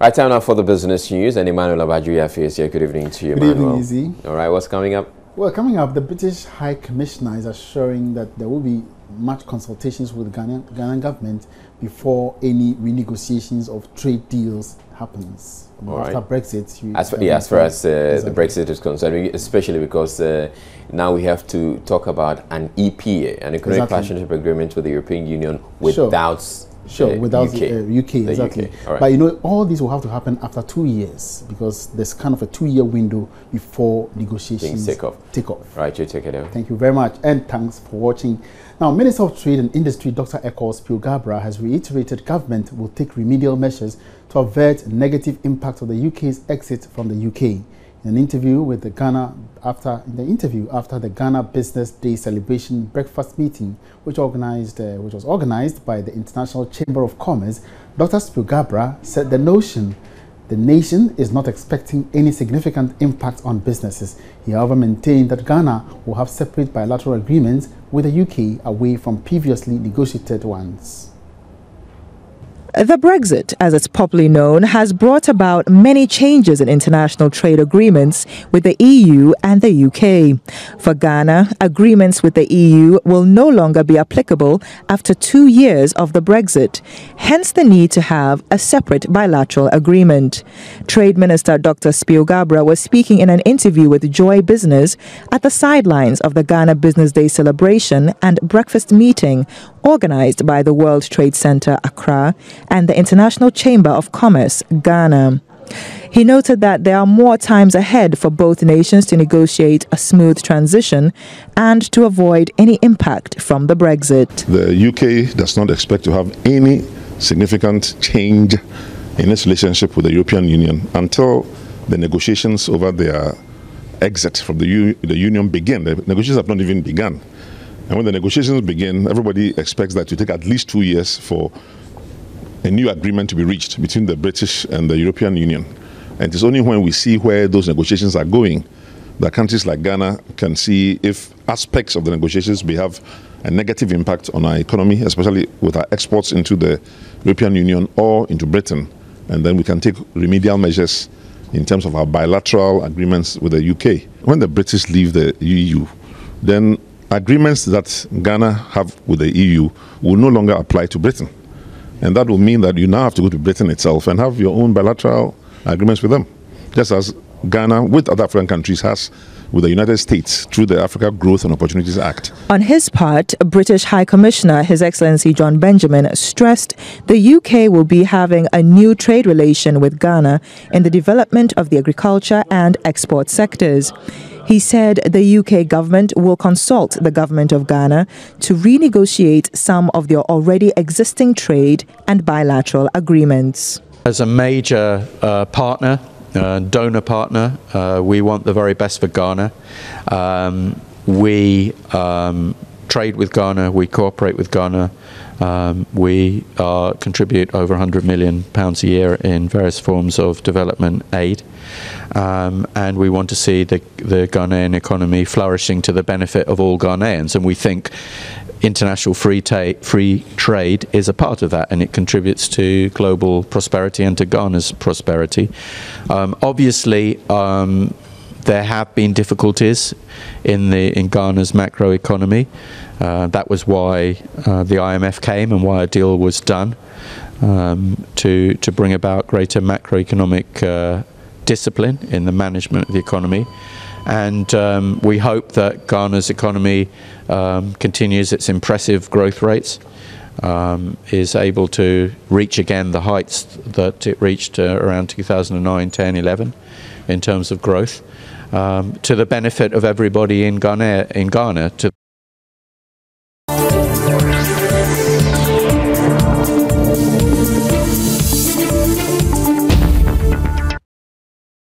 Right, time now for the business news. And Emmanuel Abadjou is here. Good evening to you, Good Emmanuel. evening, Izzy. All right, what's coming up? Well, coming up, the British High Commissioner is assuring that there will be much consultations with the Ghanaian government before any renegotiations of trade deals happens. After Brexit. As far as the Brexit is concerned, especially because now we have to talk about an EPA, an Economic Partnership Agreement with the European Union without without UK, exactly. UK. Right. But you know, all this will have to happen after 2 years because there's kind of a 2-year window before negotiations take off. Right, you take it out. Thank you very much, and thanks for watching. Now, Minister of Trade and Industry Dr. Eko Spielgabra has reiterated government will take remedial measures to avert negative impact of the UK's exit from the UK. In an interview with the Ghana after the Ghana Business Day celebration breakfast meeting, which was organized by the International Chamber of Commerce, Dr. Spielgabra said the nation is not expecting any significant impact on businesses. He, however, maintained that Ghana will have separate bilateral agreements with the UK away from previously negotiated ones. The Brexit, as it's popularly known, has brought about many changes in international trade agreements with the EU and the UK. For Ghana, agreements with the EU will no longer be applicable after 2 years of the Brexit, hence the need to have a separate bilateral agreement. Trade Minister Dr. Spielgabra was speaking in an interview with Joy Business at the sidelines of the Ghana Business Day celebration and breakfast meeting organized by the World Trade Center, Accra, and the International Chamber of Commerce, Ghana. He noted that there are more times ahead for both nations to negotiate a smooth transition and to avoid any impact from the Brexit. The UK does not expect to have any significant change in its relationship with the European Union until the negotiations over their exit from the Union begin. The negotiations have not even begun. And when the negotiations begin, everybody expects that to take at least 2 years for a new agreement to be reached between the British and the European Union. And it's only when we see where those negotiations are going that countries like Ghana can see if aspects of the negotiations may have a negative impact on our economy, especially with our exports into the European Union or into Britain. And then we can take remedial measures in terms of our bilateral agreements with the UK. When the British leave the EU, then agreements that Ghana have with the EU will no longer apply to Britain. And that will mean that you now have to go to Britain itself and have your own bilateral agreements with them, just as Ghana with other African countries has with the United States through the Africa Growth and Opportunities Act. On his part, British High Commissioner His Excellency John Benjamin stressed the UK will be having a new trade relation with Ghana in the development of the agriculture and export sectors. He said the UK government will consult the government of Ghana to renegotiate some of their already existing trade and bilateral agreements. As a major partner, donor partner, we want the very best for Ghana. We trade with Ghana, we cooperate with Ghana. We contribute over £100 million a year in various forms of development aid. And we want to see the Ghanaian economy flourishing to the benefit of all Ghanaians. And we think international free trade is a part of that, and it contributes to global prosperity and to Ghana's prosperity. Obviously, there have been difficulties in Ghana's macroeconomy. That was why the IMF came and why a deal was done to bring about greater macroeconomic discipline in the management of the economy. And we hope that Ghana's economy continues its impressive growth rates, is able to reach again the heights that it reached around 2009, 10, 11 in terms of growth, to the benefit of everybody in Ghana.